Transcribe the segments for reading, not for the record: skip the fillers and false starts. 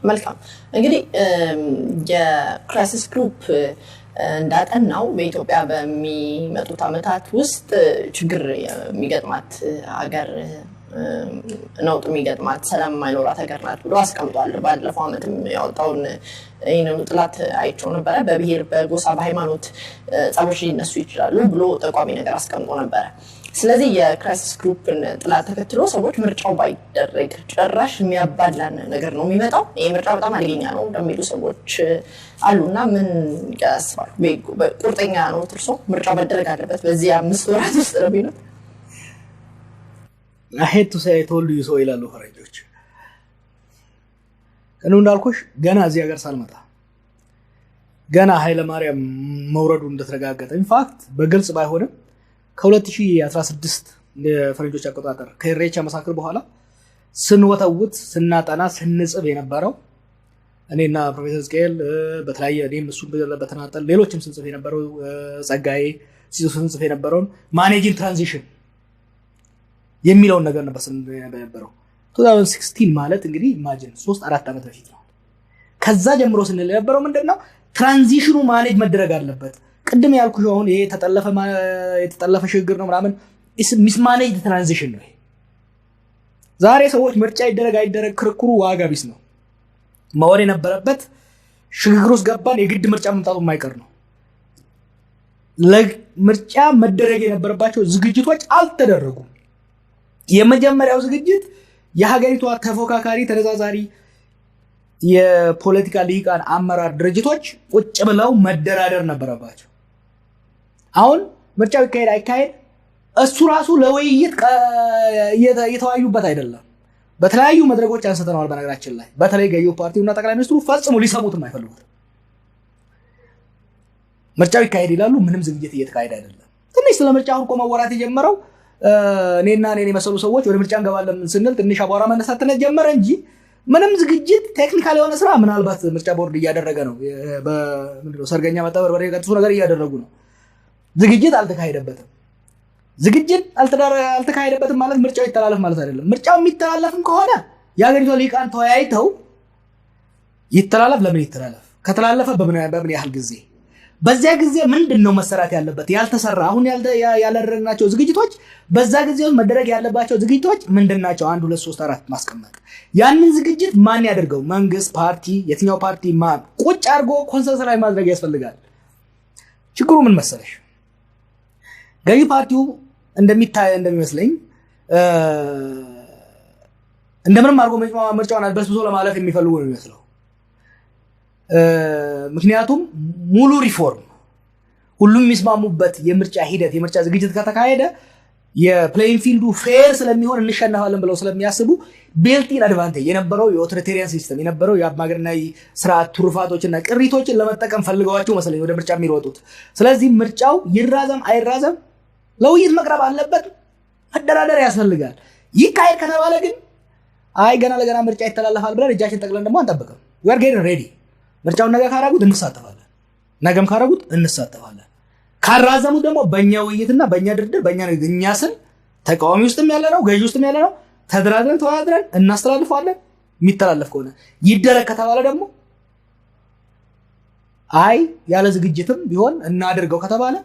መልካም እንግዲህ የክራይሲስ ግሩፕ እንዳጠናው በኢትዮጵያ በሚመጡት አመታት ውስጥ ችግር የሚገጥማት ሀገር ነውጥ የሚገጥማት ሰላም ማይኖራት ሀገር ናት ብሎ አስቀምጧል። ባለፈው አመትም ያወጣውን ይሄንን ጥላት አይቸው ነበር። በብሔር በጎሳ በሃይማኖት ጸቦች ሊነሱ ይችላሉ ብሎ ጠቋሚ ነገር አስቀምጦ ነበር። ስለዚህ የክራይሲስ ግሩፕን ጥላት ተከትሎ ሰዎች ምርጫው ባይደረግ ጭራሽ የሚያባላን ነገር ነው የሚመጣው። ይሄ ምርጫ በጣም አደገኛ ነው እንደሚሉ ሰዎች አሉና ምን ያስባሉ? ቁርጠኛ ነው ትርሶ ምርጫ መደረግ አለበት በዚህ 5 ወራት ውስጥ ነው ቢሉት? I hate to say I told you so ይላሉ ፈረንጆች። ከኑ እንዳልኩሽ ገና እዚህ ሀገር ሳልመጣ ገና ኃይለ ማርያም መውረዱ እንደተረጋገጠ ኢንፋክት በግልጽ ባይሆንም ከ2016 የፈረንጆች አቆጣጠር ከኢሬቻ መሳክር በኋላ ስንወተውት ስናጠና ስንጽፍ የነበረው እኔና ፕሮፌሰር ስኬል በተለያየ እኔም እሱ በተናጠል ሌሎችም ስንጽፍ የነበረው ጸጋዬ ስንጽፍ የነበረው ማኔጂንግ ትራንዚሽን የሚለውን ነገር ነበር የነበረው 2016 ማለት እንግዲህ ኢማጂን 3-4 አመት በፊት ነው። ከዛ ጀምሮ ስንል የነበረው ምንድነው ትራንዚሽኑ ማኔጅ መደረግ አለበት። ቅድም ያልኩሽ አሁን ይሄ የተጠለፈ ሽግግር ነው ምናምን ሚስማኔጅ ትራንዚሽን ነው። ዛሬ ሰዎች ምርጫ ይደረግ አይደረግ ክርክሩ ዋጋ ቢስ ነው። መወር የነበረበት ሽግግር ውስጥ ገባን የግድ ምርጫ መምጣቱ የማይቀር ነው። ለምርጫ መደረግ የነበረባቸው ዝግጅቶች አልተደረጉም። የመጀመሪያው ዝግጅት የሀገሪቷ ተፎካካሪ ተነዛዛሪ የፖለቲካ ልሂቃን አመራር ድርጅቶች ቁጭ ብለው መደራደር ነበረባቸው። አሁን ምርጫው ይካሄድ አይካሄድ እሱ ራሱ ለውይይት የተወያዩበት አይደለም። በተለያዩ መድረኮች አንስተናል። በነገራችን ላይ በተለይ ገዢው ፓርቲውና ጠቅላይ ሚኒስትሩ ፈጽሞ ሊሰሙትም አይፈልጉት። ምርጫው ይካሄድ ይላሉ፣ ምንም ዝግጅት እየተካሄደ አይደለም። ትንሽ ስለምርጫው እኮ መወራት የጀመረው እኔና እኔ መሰሉ ሰዎች ወደ ምርጫ እንገባለን ስንል ትንሽ አቧራ መነሳት ጀመረ እንጂ ምንም ዝግጅት ቴክኒካል የሆነ ስራ ምናልባት ምርጫ ቦርድ እያደረገ ነው። በምንድነው ሰርገኛ መጣበር በረጋግጡ ነገር እያደረጉ ነው። ዝግጅት አልተካሄደበትም። ዝግጅት አልተካሄደበትም ማለት ምርጫው ይተላለፍ ማለት አይደለም። ምርጫው የሚተላለፍም ከሆነ የሀገሪቱ ልሂቃን ተወያይተው ይተላለፍ፣ ለምን ይተላለፍ፣ ከተላለፈ በምን ያህል ጊዜ፣ በዚያ ጊዜ ምንድነው መሰራት ያለበት ያልተሰራ አሁን ያላደረግናቸው ዝግጅቶች በዛ ጊዜ መደረግ ያለባቸው ዝግጅቶች ምንድናቸው? 1 2 3 4 ማስቀመጥ። ያንን ዝግጅት ማን ያደርገው? መንግስት፣ ፓርቲ፣ የትኛው ፓርቲ ማን ቁጭ አድርጎ ኮንሰንሰስ ላይ ማድረግ ያስፈልጋል። ችግሩ ምን መሰለሽ? ገዢ ፓርቲው እንደሚመስለኝ እንደምንም አድርጎ ምርጫውን አድበስብሶ ለማለፍ የሚፈልጉ ነው የሚመስለው። ምክንያቱም ሙሉ ሪፎርም ሁሉም የሚስማሙበት የምርጫ ሂደት የምርጫ ዝግጅት ከተካሄደ የፕሌይንግ ፊልዱ ፌር ስለሚሆን እንሸነፋለን ብለው ስለሚያስቡ ቢልት-ኢን አድቫንቴጅ የነበረው የኦቶሪቴሪያን ሲስተም የነበረው የአምባገነናዊ ስርዓት ትሩፋቶችና ቅሪቶችን ለመጠቀም ፈልገዋቸው መሰለኝ ወደ ምርጫ የሚሮጡት። ስለዚህ ምርጫው ይራዘም አይራዘም ለውይይት መቅረብ አለበት፣ መደራደር ያስፈልጋል። ይካሄድ ከተባለ ግን አይ ገና ለገና ምርጫ ይተላለፋል ብለን እጃችን ጠቅለን ደግሞ አንጠብቅም። we are getting ready። ምርጫውን ነገ ካረጉት እንሳተፋለን፣ ነገም ካረጉት እንሳተፋለን። ካራዘሙት ደግሞ በእኛ ውይይትና በእኛ ድርድር በእኛ እኛ ስን ተቃዋሚ ውስጥም ያለ ነው ገዢ ውስጥም ያለ ነው ተደራድረን ተዋድረን እናስተላልፋለን። የሚተላለፍ ከሆነ ይደረግ ከተባለ ደግሞ አይ ያለ ዝግጅትም ቢሆን እናድርገው ከተባለ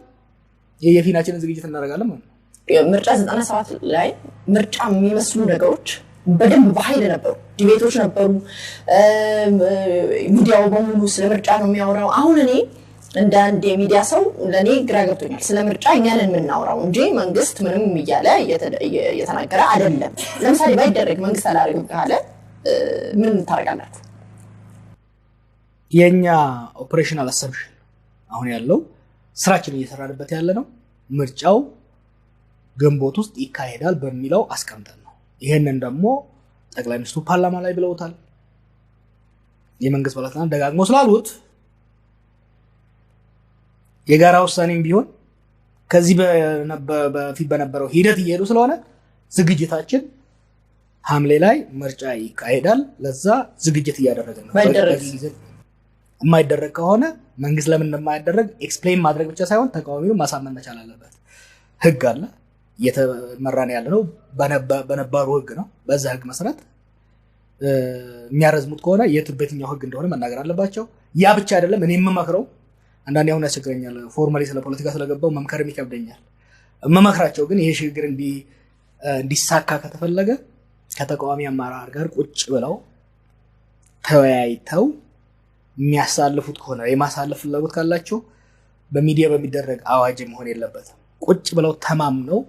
የፊናችንን ዝግጅት እናደርጋለን ማለት ነው። ምርጫ 97 ላይ ምርጫ የሚመስሉ ነገሮች በደንብ በኃይል ነበሩ፣ ዲቤቶች ነበሩ። ሚዲያው በሙሉ ስለ ምርጫ ነው የሚያወራው። አሁን እኔ እንደ አንድ የሚዲያ ሰው ለኔ ግራ ገብቶኛል። ስለ ምርጫ እኛን የምናወራው እንጂ መንግስት ምንም እያለ እየተናገረ አይደለም። ለምሳሌ ባይደረግ መንግስት አላደረገም ካለ ምን ታደርጋላችሁ? የኛ ኦፕሬሽናል አሰምፕሽን አሁን ያለው ስራችን እየሰራንበት ያለ ነው ምርጫው ግንቦት ውስጥ ይካሄዳል በሚለው አስቀምጠን ነው። ይሄንን ደግሞ ጠቅላይ ሚኒስትሩ ፓርላማ ላይ ብለውታል። የመንግስት ባለስልጣናት ደጋግሞ ስላሉት የጋራ ውሳኔም ቢሆን ከዚህ በፊት በነበረው ሂደት እየሄዱ ስለሆነ ዝግጅታችን ሐምሌ ላይ ምርጫ ይካሄዳል። ለዛ ዝግጅት እያደረግን ነው። የማይደረግ ከሆነ መንግስት ለምን እንደማይደረግ ኤክስፕሌን ማድረግ ብቻ ሳይሆን ተቃዋሚውን ማሳመን መቻል አለበት። ህግ አለ፣ እየተመራን ያለ ነው በነባሩ ህግ ነው። በዛ ህግ መሰረት የሚያረዝሙት ከሆነ የትበትኛው ህግ እንደሆነ መናገር አለባቸው። ያ ብቻ አይደለም። እኔ የምመክረው አንዳንዴ አሁን ያስቸግረኛል፣ ፎርማሊ ስለ ፖለቲካ ስለገባው መምከርም ይከብደኛል። የምመክራቸው ግን ይሄ ሽግግር እንዲሳካ ከተፈለገ ከተቃዋሚ አመራር ጋር ቁጭ ብለው ተወያይተው የሚያሳልፉት ከሆነ የማሳለፍ ፍላጎት ካላቸው በሚዲያ በሚደረግ አዋጅ መሆን የለበትም። ቁጭ ብለው ተማምነው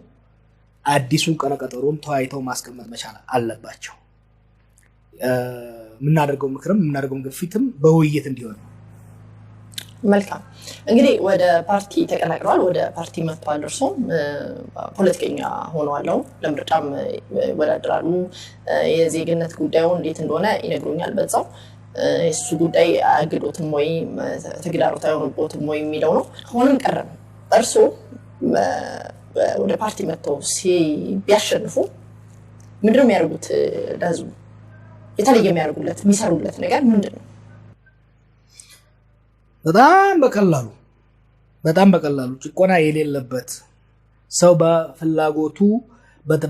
አዲሱን ቀነቀጠሮም ተወያይተው ማስቀመጥ መቻል አለባቸው። የምናደርገው ምክርም የምናደርገው ግፊትም በውይይት እንዲሆን። መልካም እንግዲህ ወደ ፓርቲ ተቀላቅለዋል፣ ወደ ፓርቲ መጥተዋል። እርሶም ፖለቲከኛ ሆነዋል፣ ለምርጫም ይወዳደራሉ። የዜግነት ጉዳዩ እንዴት እንደሆነ ይነግሩኛል። በዛው እሱ ጉዳይ አግዶትም ወይ ተግዳሮት አይሆንቦትም ወይ የሚለው ነው። ሆነም ቀረም እርሶ ወደ ፓርቲ መጥተው ቢያሸንፉ ምንድን ነው የሚያደርጉት? ለህዝቡ የተለየ የሚያደርጉለት የሚሰሩለት ነገር ምንድን ነው? በጣም በቀላሉ ጭቆና የሌለበት ሰው በፍላጎቱ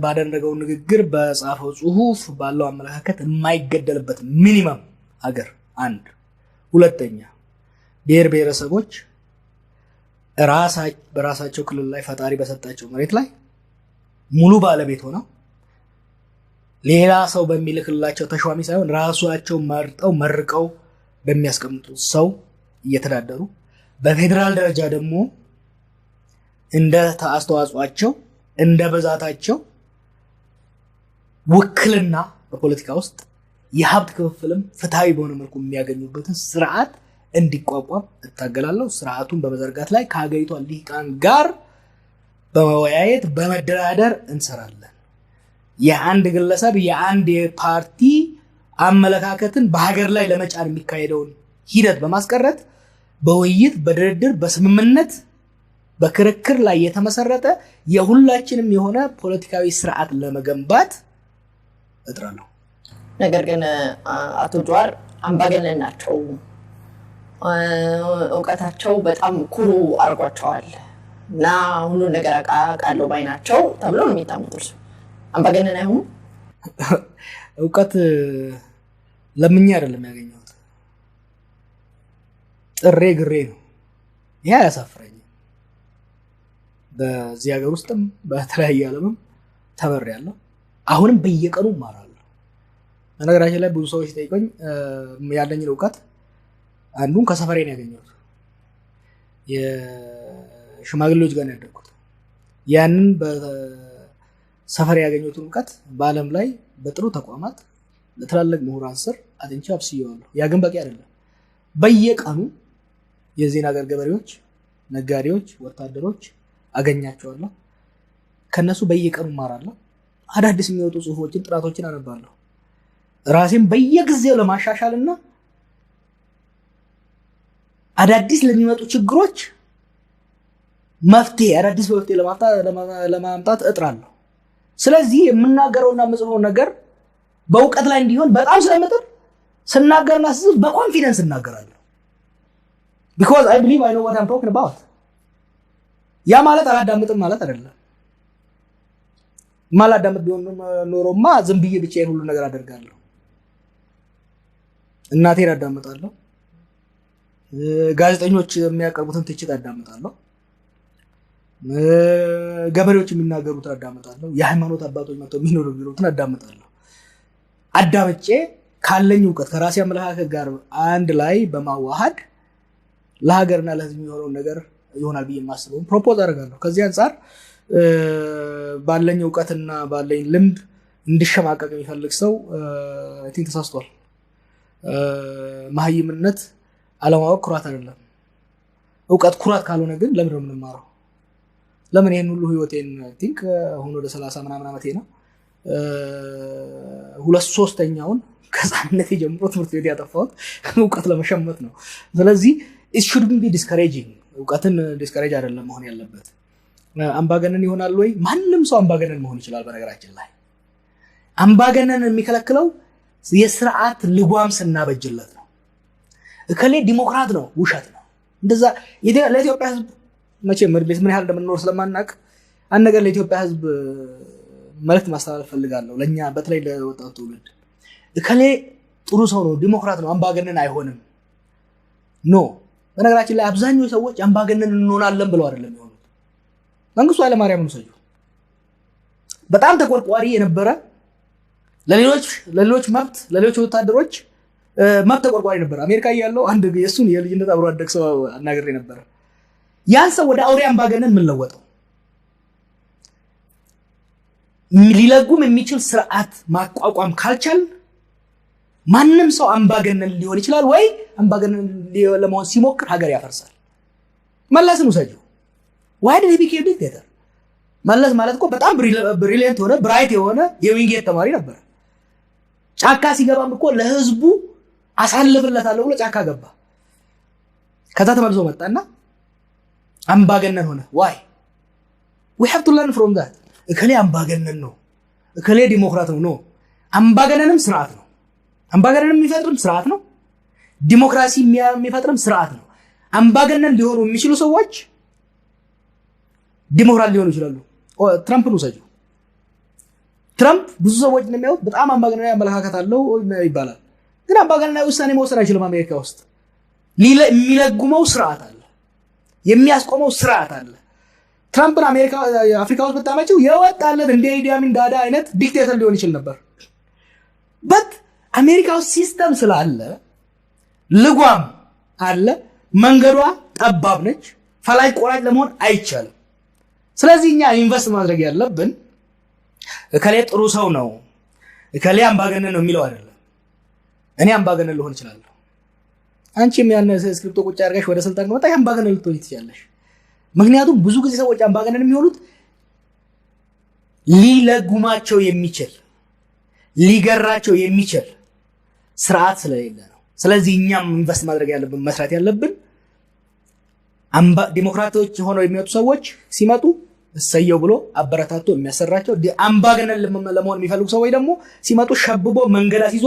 ባደረገው ንግግር በጻፈው ጽሁፍ ባለው አመለካከት የማይገደልበት ሚኒመም ሀገር አንድ። ሁለተኛ ብሔር ብሔረሰቦች በራሳቸው ክልል ላይ ፈጣሪ በሰጣቸው መሬት ላይ ሙሉ ባለቤት ሆነው ሌላ ሰው በሚልክላቸው ተሿሚ ሳይሆን ራሳቸው መርቀው በሚያስቀምጡት ሰው እየተዳደሩ በፌደራል ደረጃ ደግሞ እንደ አስተዋጽኦአቸው እንደ ብዛታቸው ውክልና በፖለቲካ ውስጥ የሀብት ክፍፍልም ፍትሃዊ በሆነ መልኩ የሚያገኙበትን ስርዓት እንዲቋቋም እታገላለሁ። ስርዓቱን በመዘርጋት ላይ ከሀገሪቷ ልሂቃን ጋር በመወያየት በመደራደር እንሰራለን። የአንድ ግለሰብ የአንድ ፓርቲ አመለካከትን በሀገር ላይ ለመጫን የሚካሄደውን ሂደት በማስቀረት በውይይት በድርድር በስምምነት በክርክር ላይ የተመሰረተ የሁላችንም የሆነ ፖለቲካዊ ስርዓት ለመገንባት እጥራለሁ። ነገር ግን አቶ ጀዋር አምባገነን ናቸው፣ እውቀታቸው በጣም ኩሩ አድርጓቸዋል እና ሁሉ ነገር አውቃለሁ ባይ ናቸው ተብሎ ነው የሚታሙት። አምባገነን አይሆኑ? እውቀት ለምኛ አይደለም ያገኘሁት፣ ጥሬ ግሬ ነው። ያ ያሳፍረኛል። በዚህ ሀገር ውስጥም በተለያየ ዓለምም ተመሬያለሁ። አሁንም በየቀኑ እማራለሁ። በነገራችን ላይ ብዙ ሰዎች ሲጠይቁኝ ያለኝን እውቀት አንዱን ከሰፈሬ ነው ያገኘሁት። የሽማግሌዎች ጋር ነው ያደግኩት። ያንን በሰፈሬ ያገኘሁትን እውቀት በዓለም ላይ በጥሩ ተቋማት ለትላልቅ ምሁራን ስር አጥንቼ አብስዬዋለሁ። ያ ግን በቂ አይደለም። በየቀኑ የዚህን ሀገር ገበሬዎች፣ ነጋዴዎች፣ ወታደሮች አገኛቸዋለሁ። ከነሱ በየቀኑ እማራለሁ። አዳዲስ የሚወጡ ጽሁፎችን፣ ጥናቶችን አነባለሁ። ራሴን በየጊዜው ለማሻሻልና አዳዲስ ለሚመጡ ችግሮች አዳዲስ መፍትሄ ለማምጣት እጥራለሁ። ስለዚህ የምናገረውና የምጽፈው ነገር በእውቀት ላይ እንዲሆን በጣም ስለምጥር ስናገርና ስጽፍ በኮንፊደንስ እናገራለሁ። because I believe I know what I'm talking about። ያ ማለት አላዳምጥም ማለት አይደለም። ማላዳምጥ ቢሆን ኖሮማ ዝም ብዬ ብቻዬን ሁሉ ነገር አደርጋለሁ። እናቴን አዳምጣለሁ፣ ጋዜጠኞች የሚያቀርቡትን ትችት አዳምጣለሁ፣ ገበሬዎች የሚናገሩትን አዳምጣለሁ፣ የሃይማኖት አባቶች መጥተው የሚኖሩትን አዳምጣለሁ። አዳምጬ ካለኝ እውቀት ከራሴ አመለካከት ጋር አንድ ላይ በማዋሃድ ለሀገርና ለሕዝብ የሚሆነውን ነገር ይሆናል ብዬ የማስበው ፕሮፖዝ አደርጋለሁ። ከዚህ አንጻር ባለኝ እውቀትና ባለኝ ልምድ እንድሸማቀቅ የሚፈልግ ሰው ተሳስቷል። መሀይምነት አለማወቅ ኩራት አይደለም። እውቀት ኩራት ካልሆነ ግን ለምን ነው የምንማረው? ለምን ይሄን ሁሉ ህይወቴን ቲንክ አሁን ወደ 30 ምናምን ዓመቴ ነው 2/3ኛውን ከህፃንነቴ ጀምሮ ትምህርት ቤት ያጠፋሁት እውቀት ለመሸመት ነው። ስለዚህ it shouldn't be discouraging። እውቀትን ዲስከሬጅ አይደለም መሆን ያለበት። አምባገነን ይሆናል ወይ? ማንም ሰው አምባገነን መሆን ይችላል። በነገራችን ላይ አምባገነን የሚከለክለው የስርዓት ልጓም ስናበጅለት ነው። እከሌ ዲሞክራት ነው፣ ውሸት ነው። እንደዛ ለኢትዮጵያ ህዝብ መቼም ምን ያህል እንደምንኖር ስለማናውቅ አንድ ነገር ለኢትዮጵያ ህዝብ መልእክት ማስተላለፍ ፈልጋለሁ። ለኛ በተለይ ለወጣቱ ትውልድ እከሌ ጥሩ ሰው ነው ዲሞክራት ነው አምባገነን አይሆንም ኖ በነገራችን ላይ አብዛኛው ሰዎች አምባገነን እንሆናለን ብለው አይደለም የሚሆኑት መንግስቱ ኃይለማርያም ነው ሰው በጣም ተቆርቋሪ የነበረ ለሌሎች መብት ለሌሎች ወታደሮች መብት ተቆርቋሪ ነበር አሜሪካ ያለው አንድ የሱን የልጅነት አብሮ አደግ ሰው አናገር ነበር ያን ሰው ወደ አውሬ አምባገነን ምን ለወጠው ሊለጉም የሚችል ስርዓት ማቋቋም ካልቻል ማንንም ሰው አምባገነን ሊሆን ይችላል ወይ አምባገነን ለመሆን ሲሞክር ሀገር ያፈርሳል መለስን ወሰደው why did he became dictator መለስ ማለት እኮ በጣም ብሪሊየንት ሆነ ብራይት የሆነ የዊንጌት ተማሪ ነበር ጫካ ሲገባም እኮ ለህዝቡ አሳልፍለታለሁ ብሎ ጫካ ገባ ከዛ ተመልሶ መጣና አምባገነን ሆነ why we have to learn from that እከሌ አምባገነን ነው እከሌ ዲሞክራት ነው አምባገነንም ስርዓት ነው አምባገነንም የሚፈጥርም ስርዓት ነው ዲሞክራሲ የሚፈጥርም ስርዓት ነው አምባገነን ሊሆኑ የሚችሉ ሰዎች ዲሞክራት ሊሆኑ ይችላሉ ትራምፕ ነው ሰጁ ትራምፕ ብዙ ሰዎች እንደሚያዩት በጣም አምባገነናዊ አመለካከት አለው ይባላል ግን አምባገነናዊ ውሳኔ መወሰን አይችልም አሜሪካ ውስጥ የሚለጉመው ስርዓት አለ የሚያስቆመው ስርዓት አለ ትራምፕ አፍሪካ ውስጥ በጣማቸው የወጣለት እንደ ኢዲ አሚን ዳዳ አይነት ዲክቴተር ሊሆን ይችላል ነበር but አሜሪካ ውስጥ ሲስተም ስላለ ልጓም አለ መንገዷ ጠባብ ነች ፈላጭ ቆራጭ ለመሆን አይቻልም ስለዚህ እኛ ኢንቨስት ማድረግ ያለብን እከሌ ጥሩ ሰው ነው እከሌ አምባገነን ነው የሚለው አይደለም እኔ አምባገነን ልሆን እችላለሁ አንቺም ያን ስክሪፕቶ ቁጭ አድርገሽ ወደ ስልጣን መጣ አምባገነን ልትሆኚ ትችያለሽ ምክንያቱም ብዙ ጊዜ ሰዎች አምባገነን የሚሆኑት ሊለጉማቸው የሚችል ሊገራቸው የሚችል ስርዓት ስለሌለ ነው ስለዚህ እኛም ኢንቨስት ማድረግ ያለብን መስራት ያለብን ዲሞክራቶች ሆነው የሚወጡ ሰዎች ሲመጡ እሰየው ብሎ አበረታቶ የሚያሰራቸው አምባገነን ለመሆን የሚፈልጉ ሰዎች ደግሞ ሲመጡ ሸብቦ መንገድ አስይዞ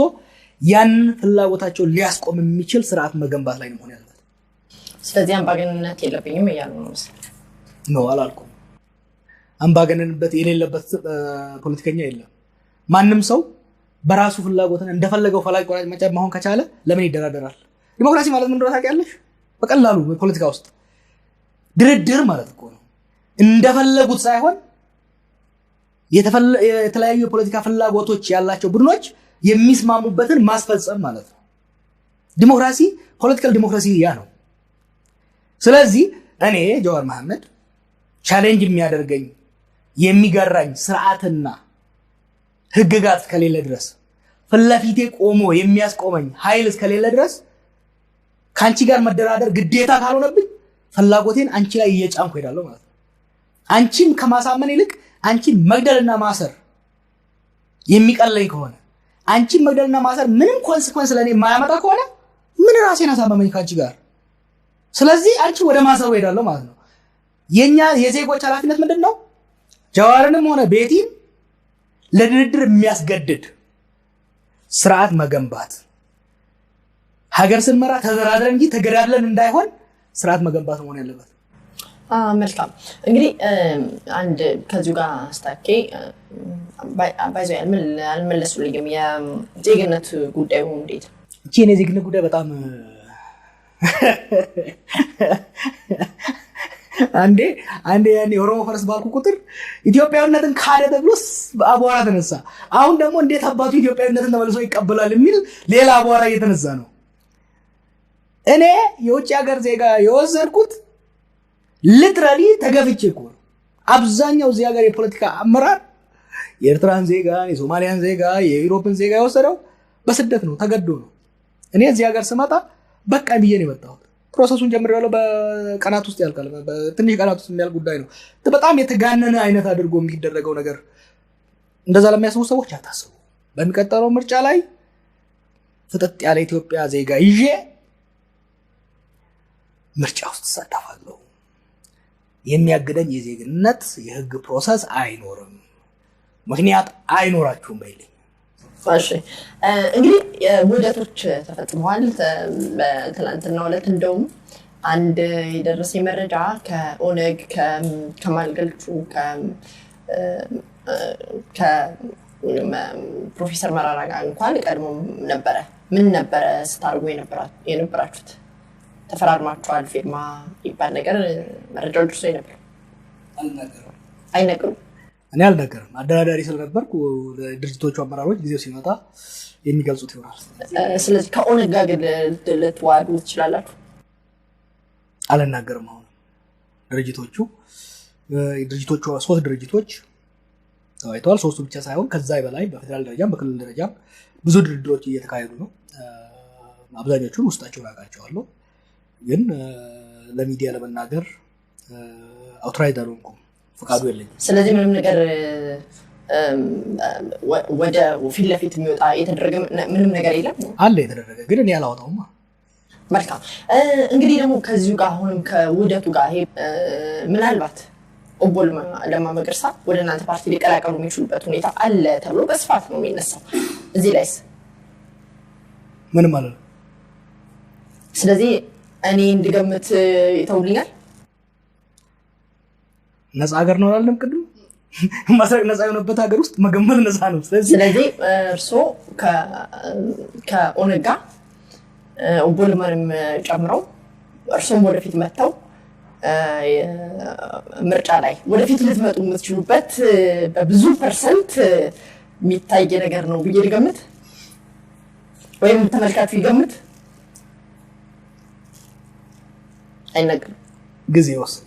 ያን ፍላጎታቸው ሊያስቆም የሚችል ስርዓት መገንባት ላይ ነው ያለው ስለዚህ አምባገነንነት የለብኝም ይያሉ ነው አላልኩም አምባገነንበት የሌለበት ፖለቲከኛ የለም ማንንም ሰው በራሱ ፍላጎትን እንደፈለገው ፈላጭ ቆራጭ መጫብ መሆን ከቻለ ለምን ይደራደራል ዲሞክራሲ ማለት ምን እንደሆነ ታውቂያለሽ በቀላሉ ፖለቲካ ውስጥ ድርድር ማለት እኮ ነው እንደፈለጉት ሳይሆን የተለያዩ ፖለቲካ ፍላጎቶች ያላቸው ቡድኖች የሚስማሙበትን ማስፈጸም ማለት ነው ዲሞክራሲ ፖለቲካል ዲሞክራሲ ያ ነው ስለዚህ እኔ ጀዋር መሐመድ ቻሌንጅ የሚያደርገኝ የሚገራኝ ስርዓትና ህግጋት ከሌለ ድረስ ፍላፊቴ ቆሞ የሚያስቆመኝ ኃይል ከሌለ ድረስ ካንቺ ጋር መደራደር ግዴታ ካልሆነብኝ ፍላጎቴን አንቺ ላይ እየጫንኩ ሄዳለሁ ማለት ነው አንቺን ከማሳመን ይልቅ አንቺን መግደልና ማሰር የሚቀለኝ ከሆነ አንቺን መግደልና ማሰር ምንም ኮንሲኩዌንስ ለኔ የማያመጣ ከሆነ ምን ራሴን አሳመመኝ ካንቺ ጋር ስለዚህ አንቺ ወደ ማሰሩ ሄዳለሁ ማለት ነው የኛ የዜጎች ኃላፊነት ምንድነው ጀዋርንም ሆነ ቤቲን ለድርድር የሚያስገድድ ስርዓት መገንባት ሀገር ስንመራ ተደራድረን እንጂ ተገዳድለን እንዳይሆን ስርዓት መገንባት መሆን ያለበት መልካም እንግዲህ አንድ ከዚሁ ጋር አስታኬ ባይዘው አልመለሱልኝም የዜግነት ጉዳዩ እንዴት እቺ የኔ ዜግነት ጉዳይ በጣም አንዴ ያኔ ኦሮሞ ፈረስ ባልኩ ቁጥር ኢትዮጵያዊነትን ካደ ተብሎስ አቧራ ተነሳ አሁን ደግሞ እንዴት አባቱ ኢትዮጵያዊነትን ተመልሶ ይቀበላል የሚል ሌላ አቧራ እየተነሳ ነው እኔ የውጭ ሀገር ዜጋ የወሰድኩት ሊትራሊ ተገፍቼ እኮ አብዛኛው እዚህ ሀገር የፖለቲካ አመራር የኤርትራን ዜጋ የሶማሊያን ዜጋ የዩሮፕን ዜጋ የወሰደው በስደት ነው ተገዶ ነው እኔ እዚህ ሀገር ስመጣ በቃ ብዬ ነው የመጣሁት ፕሮሰሱን ጀምሬያለሁ በቀናት ውስጥ ያልቃል በትንሽ ቀናት ውስጥ የሚያልቅ ጉዳይ ነው በጣም የተጋነነ አይነት አድርጎ የሚደረገው ነገር እንደዛ ለሚያስቡ ሰዎች አታስቡ በሚቀጥለው ምርጫ ላይ ፍጥጥ ያለ ኢትዮጵያ ዜጋ ይዤ ምርጫ ውስጥ ተሳተፋለሁ የሚያገደኝ የዜግነት የህግ ፕሮሰስ አይኖርም ምክንያት አይኖራችሁም በይልኝ እሺ እንግዲህ ውህደቶች ተፈጽመዋል በትላንትናው ዕለት እንደውም አንድ የደረሰ መረጃ ከኦነግ ከማል ገልቹ ፕሮፌሰር መራራ ጋር እንኳን ቀድሞ ነበረ ምን ነበረ ስታርጉ የነበራችሁት ተፈራርማችኋል ፊርማ ይባል ነገር መረጃው ድርሶ ነበር አይነገሩም እኔ አልነገርም አደራዳሪ ስለነበርኩ ድርጅቶቹ አመራሮች ጊዜው ሲመጣ የሚገልጹት ይሆናል ስለዚህ ከኦነግ ጋር ልትዋዱ ትችላላችሁ አልናገርም አሁን ድርጅቶቹ ሶስት ድርጅቶች ታይቷል ሶስቱ ብቻ ሳይሆን ከዛ በላይ በፌደራል ደረጃም በክልል ደረጃም ብዙ ድርድሮች እየተካሄዱ ነው አብዛኞቹን ውስጣቸው ያቃቸዋለሁ ግን ለሚዲያ ለመናገር አውቶራይዝ አልሆንኩም ፈቃዱ የለኝም ስለዚህ ምንም ነገር ወደ ፊት ለፊት የሚወጣ የተደረገ ምንም ነገር የለም አለ የተደረገ ግን እኔ አላወጣውም መልካም እንግዲህ ደግሞ ከዚሁ ጋር አሁንም ከውህደቱ ጋር ይሄ ምናልባት ኦቦል ለማ መገርሳ ወደ እናንተ ፓርቲ ሊቀላቀሉ የሚችሉበት ሁኔታ አለ ተብሎ በስፋት ነው የሚነሳው እዚህ ላይስ ምን ማለት ነው ስለዚህ እኔ እንድገምት ይተውልኛል ነፃ ሀገር ነው አላለም ቅድም ማስረቅ ነፃ የሆነበት ሀገር ውስጥ መገመት ነፃ ነው ስለዚህ እርሶ ከኦነግ ጋር ኦቦል ማንም ጨምረው እርሶም ወደፊት መተው ምርጫ ላይ ወደፊት ልትመጡ የምትችሉበት በብዙ ፐርሰንት የሚታይ ነገር ነው ብዬ ልገምት ወይም ተመልካቹ ይገምት አይነገርም ጊዜ ወስድ